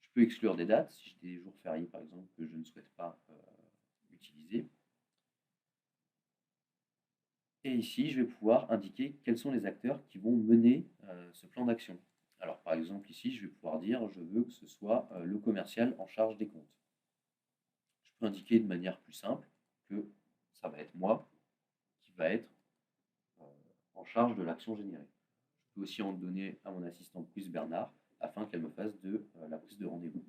Je peux exclure des dates, si j'ai des jours fériés par exemple que je ne souhaite pas utiliser. Et ici, je vais pouvoir indiquer quels sont les acteurs qui vont mener ce plan d'action. Alors par exemple ici, je vais pouvoir dire je veux que ce soit le commercial en charge des comptes. Je peux indiquer de manière plus simple que ça va être moi qui va être en charge de l'action générée. Je peux aussi en donner à mon assistante Louise Bernard afin qu'elle me fasse de la prise de rendez-vous.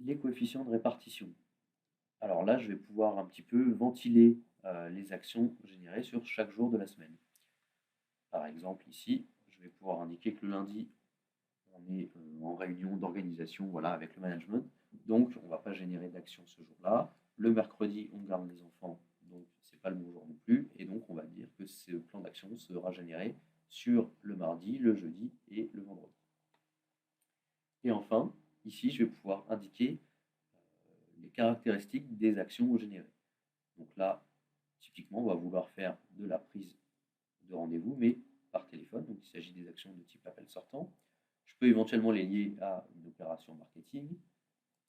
Les coefficients de répartition. Alors là, je vais pouvoir un petit peu ventiler les actions générées sur chaque jour de la semaine. Par exemple, ici, je vais pouvoir indiquer que le lundi, on est en réunion d'organisation voilà, avec le management. Donc, on ne va pas générer d'actions ce jour-là. Le mercredi, on garde les enfants, donc ce n'est pas le bon jour non plus. Et donc, on va dire que ce plan d'action sera généré sur le mardi, le jeudi et le vendredi. Et enfin, ici, je vais pouvoir indiquer les caractéristiques des actions générées. Donc là, typiquement, on va vouloir faire de la prise de rendez-vous, mais par téléphone. Donc il s'agit des actions de type appel sortant. Je peux éventuellement les lier à une opération marketing.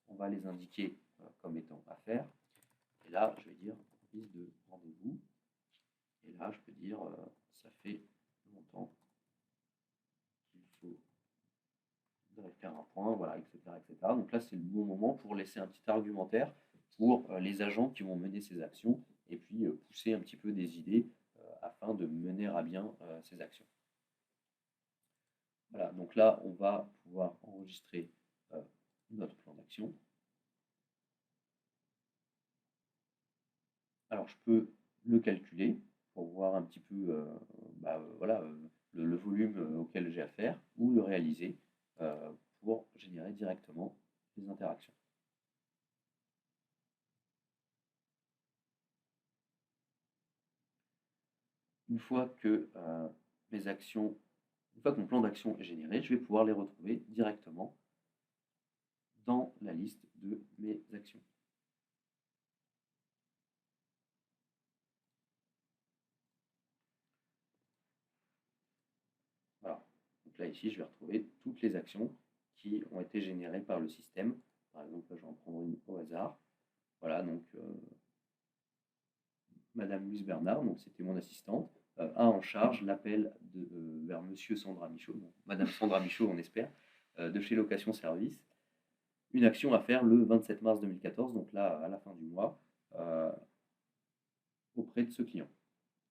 On va les indiquer comme étant à faire. Et là, je vais dire prise de rendez-vous. Et là, je peux dire ça fait longtemps qu'il faut faire un point, voilà, etc., etc. Donc là, c'est le bon moment pour laisser un petit argumentaire pour les agents qui vont mener ces actions et puis pousser un petit peu des idées afin de mener à bien ces actions. Voilà, donc là, on va pouvoir enregistrer notre plan d'action. Alors, je peux le calculer pour voir un petit peu voilà, le volume auquel j'ai affaire ou le réaliser pour générer directement les interactions. Une fois que une fois que mon plan d'action est généré, je vais pouvoir les retrouver directement dans la liste de mes actions. Voilà. Donc là, ici, je vais retrouver toutes les actions qui ont été générées par le système. Par exemple, là, je vais en prendre une au hasard. Voilà, donc Madame Louise Bernard, donc c'était mon assistante, a en charge l'appel vers Monsieur Sandra Michaud, bon, Madame Sandra Michaud, on espère, de chez Location Service. Une action à faire le 27 mars 2014, donc là, à la fin du mois, auprès de ce client.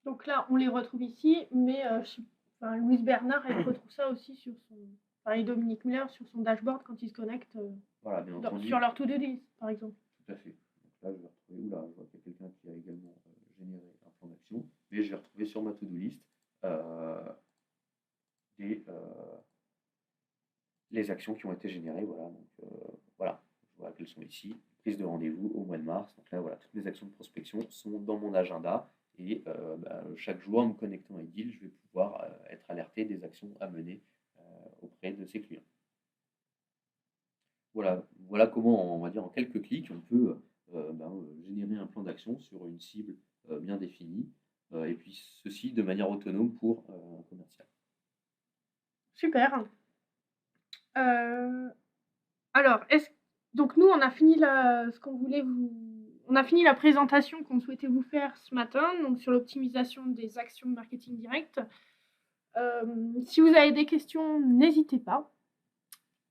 Donc là, on les retrouve ici, mais Louise Bernard, elle retrouve ça aussi sur son... et Dominique Miller sur son dashboard quand il se connecte voilà, bien entendu. Sur leur to-do list, par exemple. Tout à fait. Donc là, je vais retrouver, oula, je vois qu'il y a quelqu'un qui a également généré un plan d'action, mais je vais retrouver sur ma to-do list les actions qui ont été générées. Voilà, donc voilà, je vois qu'elles sont ici. Prise de rendez-vous au mois de mars. Donc là, voilà, toutes mes actions de prospection sont dans mon agenda. Et chaque jour, en me connectant à Edil, je vais pouvoir être alerté des actions à mener auprès de ces clients. Voilà comment, on va dire, en quelques clics, on peut générer un plan d'action sur une cible bien définie, et puis ceci de manière autonome pour un commercial. Super. Alors, donc nous, on a fini on a fini la présentation qu'on souhaitait vous faire ce matin, donc sur l'optimisation des actions de marketing direct. Si vous avez des questions, n'hésitez pas.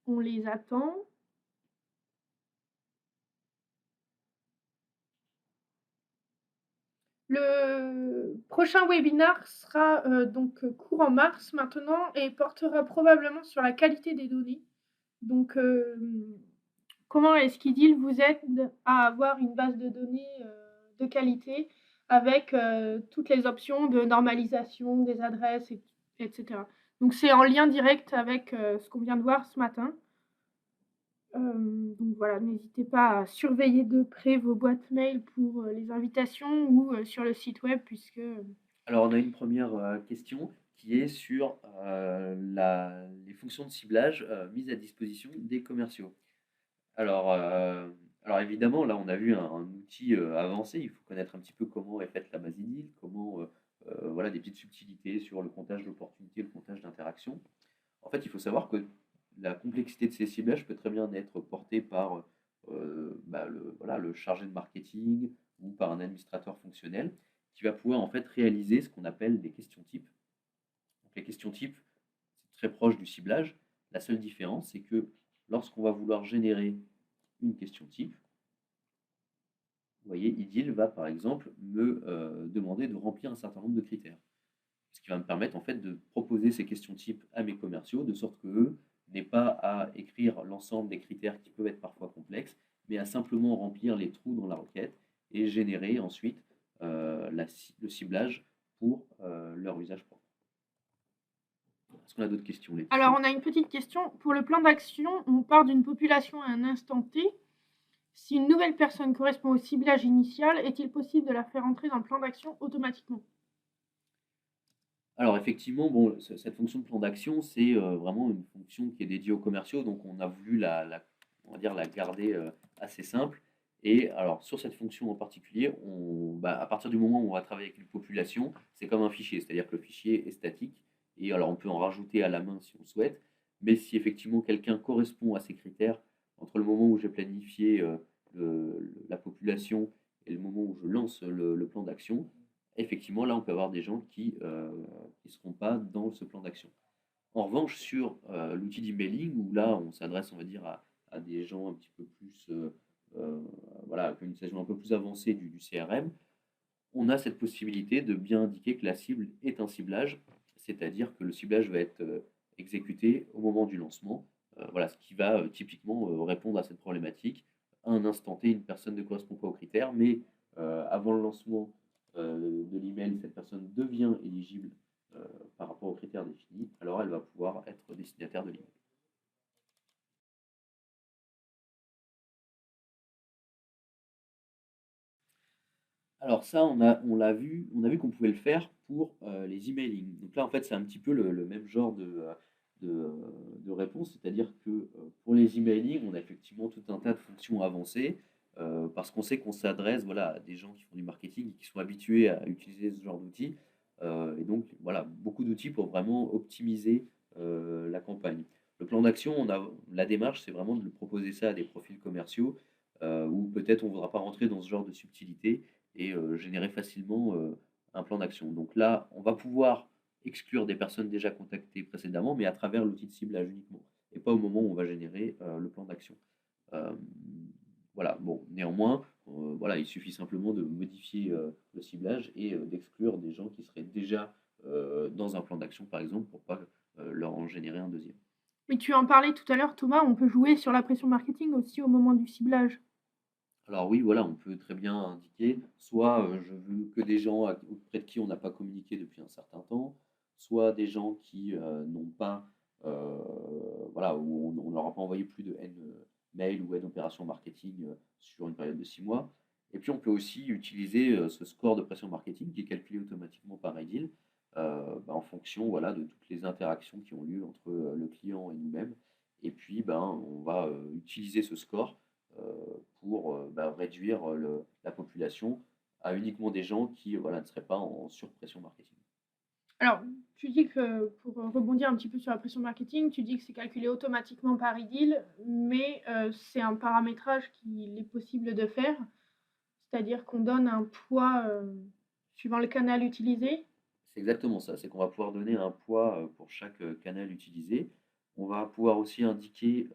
On les attend. Le prochain webinar sera donc courant mars maintenant et portera probablement sur la qualité des données. Donc, comment est-ce qu'IDIL vous aide à avoir une base de données de qualité avec toutes les options de normalisation des adresses, etc. Donc, c'est en lien direct avec ce qu'on vient de voir ce matin. Donc voilà, n'hésitez pas à surveiller de près vos boîtes mail pour les invitations ou sur le site web, puisque Alors, on a une première question qui est sur les fonctions de ciblage mises à disposition des commerciaux. Alors, alors évidemment, là, on a vu un outil avancé. Il faut connaître un petit peu comment est faite la base IDIL, comment, voilà, des petites subtilités sur le comptage d'opportunités, le comptage d'interactions. En fait, il faut savoir que la complexité de ces ciblages peut très bien être portée par voilà, le chargé de marketing ou par un administrateur fonctionnel qui va pouvoir en fait réaliser ce qu'on appelle des questions types. Donc, les questions types, c'est très proche du ciblage. La seule différence, c'est que lorsqu'on va vouloir générer une question type, vous voyez, IDIL va par exemple me demander de remplir un certain nombre de critères. Ce qui va me permettre en fait de proposer ces questions types à mes commerciaux, de sorte qu'eux n'aient pas à écrire l'ensemble des critères qui peuvent être parfois complexes, mais à simplement remplir les trous dans la requête et générer ensuite le ciblage pour leur usage propre. Est-ce qu'on a d'autres questions là-dessus? Alors, on a une petite question. Pour le plan d'action, on part d'une population à un instant T. Si une nouvelle personne correspond au ciblage initial, est-il possible de la faire entrer dans le plan d'action automatiquement? Alors effectivement, bon, cette fonction de plan d'action, c'est vraiment une fonction qui est dédiée aux commerciaux, donc on a voulu on va dire la garder assez simple. Et alors sur cette fonction en particulier, à partir du moment où on va travailler avec une population, c'est comme un fichier, c'est-à-dire que le fichier est statique. Et alors on peut en rajouter à la main si on le souhaite, mais si effectivement quelqu'un correspond à ces critères, entre le moment où j'ai planifié la population et le moment où je lance le plan d'action, effectivement, là, on peut avoir des gens qui ne seront pas dans ce plan d'action. En revanche, sur l'outil d'emailing, où là, on s'adresse, on va dire, à des gens un petit peu plus, voilà, avec une utilisation un peu plus avancée du CRM, on a cette possibilité de bien indiquer que la cible est un ciblage, c'est-à-dire que le ciblage va être exécuté au moment du lancement. Voilà, ce qui va typiquement répondre à cette problématique. À un instant T, une personne ne correspond pas aux critères, mais avant le lancement de l'email, cette personne devient éligible par rapport aux critères définis, alors elle va pouvoir être destinataire de l'email. Alors ça, on a vu qu'on pouvait le faire pour les emailing. Donc là, en fait, c'est un petit peu le même genre de, de réponse, c'est-à-dire que pour les emailing, on a effectivement tout un tas de fonctions avancées, parce qu'on sait qu'on s'adresse voilà, à des gens qui font du marketing et qui sont habitués à utiliser ce genre d'outils. Et donc, voilà, beaucoup d'outils pour vraiment optimiser la campagne. Le plan d'action, la démarche, c'est vraiment de le proposer ça à des profils commerciaux, où peut-être on ne voudra pas rentrer dans ce genre de subtilité et générer facilement un plan d'action. Donc là, on va pouvoir exclure des personnes déjà contactées précédemment, mais à travers l'outil de ciblage uniquement, et pas au moment où on va générer le plan d'action. Euh, voilà, bon, néanmoins, voilà, il suffit simplement de modifier le ciblage et d'exclure des gens qui seraient déjà dans un plan d'action, par exemple, pour pas leur en générer un deuxième. Mais tu en parlais tout à l'heure, Thomas, on peut jouer sur la pression marketing aussi au moment du ciblage. Alors oui, voilà, on peut très bien indiquer, soit je veux que des gens auprès de qui on n'a pas communiqué depuis un certain temps, soit des gens qui n'ont pas, euh, voilà, où on ne leur a pas envoyé plus de N mail ou N opération marketing sur une période de 6 mois. Et puis on peut aussi utiliser ce score de pression marketing qui est calculé automatiquement par IDIL en fonction voilà, de toutes les interactions qui ont lieu entre le client et nous-mêmes. Et puis on va utiliser ce score pour réduire la population à uniquement des gens qui voilà, ne seraient pas en surpression marketing. Alors, tu dis que, pour rebondir un petit peu sur la pression marketing, tu dis que c'est calculé automatiquement par IDIL, mais c'est un paramétrage qu'il est possible de faire, c'est-à-dire qu'on donne un poids suivant le canal utilisé. C'est exactement ça, c'est qu'on va pouvoir donner un poids pour chaque canal utilisé. On va pouvoir aussi indiquer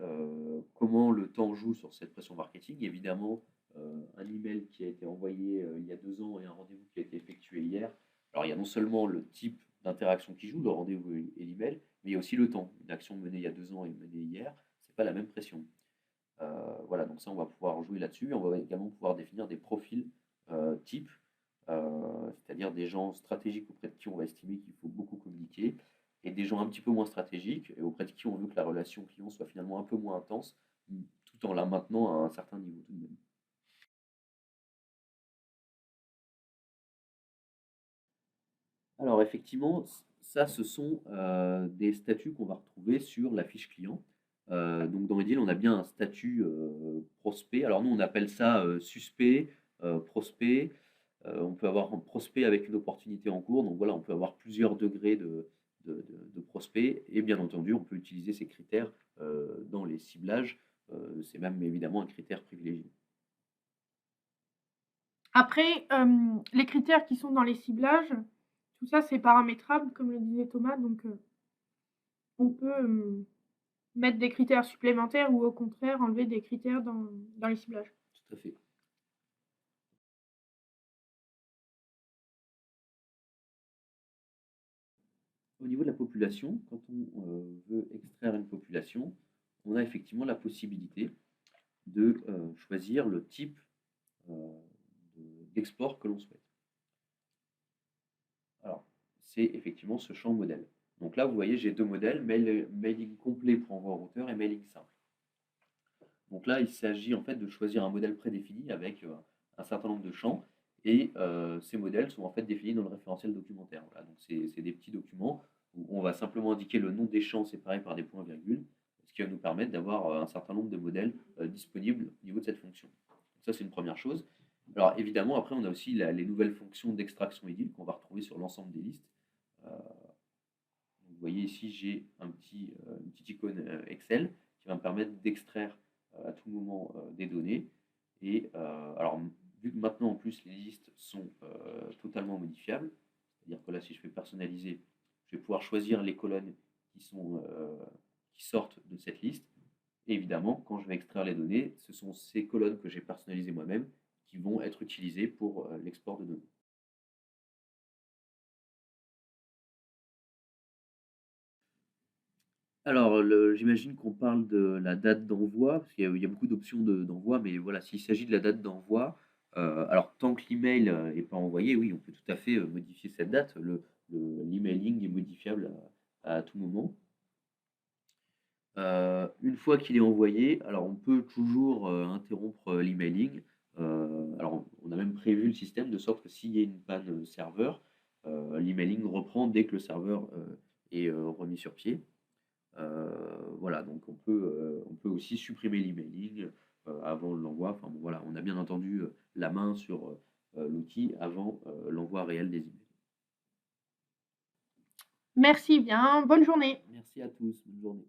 comment le temps joue sur cette pression marketing. Évidemment, un email qui a été envoyé il y a 2 ans et un rendez-vous qui a été effectué non seulement le type d'interaction qui joue, le rendez-vous et l'email, mais il y a aussi le temps. Une action menée il y a 2 ans et menée hier, c'est pas la même pression. Voilà, donc ça, on va pouvoir jouer là-dessus. On va également pouvoir définir des profils types, c'est-à-dire des gens stratégiques auprès de qui on va estimer qu'il faut beaucoup communiquer, et des gens un petit peu moins stratégiques et auprès de qui on veut que la relation client soit finalement un peu moins intense, tout en la maintenant à un certain niveau tout de même. Alors effectivement, ça, ce sont des statuts qu'on va retrouver sur la fiche client. Donc dans Edil, on a bien un statut prospect. Alors nous, on appelle ça suspect, prospect. On peut avoir un prospect avec une opportunité en cours. Donc voilà, on peut avoir plusieurs degrés de prospect. Et bien entendu, on peut utiliser ces critères dans les ciblages. C'est même évidemment un critère privilégié. Après, les critères qui sont dans les ciblages, tout ça, c'est paramétrable, comme le disait Thomas, donc on peut mettre des critères supplémentaires ou au contraire enlever des critères dans les ciblages. Tout à fait. Au niveau de la population, quand on veut extraire une population, on a effectivement la possibilité de choisir le type d'export que l'on souhaite. Alors, c'est effectivement ce champ modèle. Donc là, vous voyez, j'ai 2 modèles, mailing complet pour envoi au routeur et mailing simple. Donc là, il s'agit en fait de choisir un modèle prédéfini avec un certain nombre de champs, et ces modèles sont en fait définis dans le référentiel documentaire. Voilà, donc c'est des petits documents où on va simplement indiquer le nom des champs séparés par des points-virgules, ce qui va nous permettre d'avoir un certain nombre de modèles disponibles au niveau de cette fonction. Donc ça, c'est une première chose. Alors évidemment, après, on a aussi les nouvelles fonctions d'extraction EDIL qu'on va retrouver sur l'ensemble des listes. Vous voyez ici, j'ai une petite icône Excel qui va me permettre d'extraire à tout moment des données. Et alors, vu que maintenant en plus les listes sont totalement modifiables, c'est-à-dire que là, si je fais personnaliser, je vais pouvoir choisir les colonnes qui sortent de cette liste. Et évidemment, quand je vais extraire les données, ce sont ces colonnes que j'ai personnalisées moi-même qui vont être utilisées pour l'export de données. Alors, j'imagine qu'on parle de la date d'envoi, parce qu'il y a beaucoup d'options d'envoi, mais voilà, s'il s'agit de la date d'envoi, alors tant que l'email n'est pas envoyé, oui, on peut tout à fait modifier cette date. L'emailing est modifiable à tout moment. Une fois qu'il est envoyé, alors on peut toujours interrompre l'emailing. Alors, on a même prévu le système de sorte que s'il y a une panne serveur, l'emailing reprend dès que le serveur est remis sur pied. Voilà, donc on peut aussi supprimer l'emailing avant l'envoi. Enfin bon, voilà, on a bien entendu la main sur l'outil avant l'envoi réel des emails. Merci bien, bonne journée. Merci à tous, bonne journée.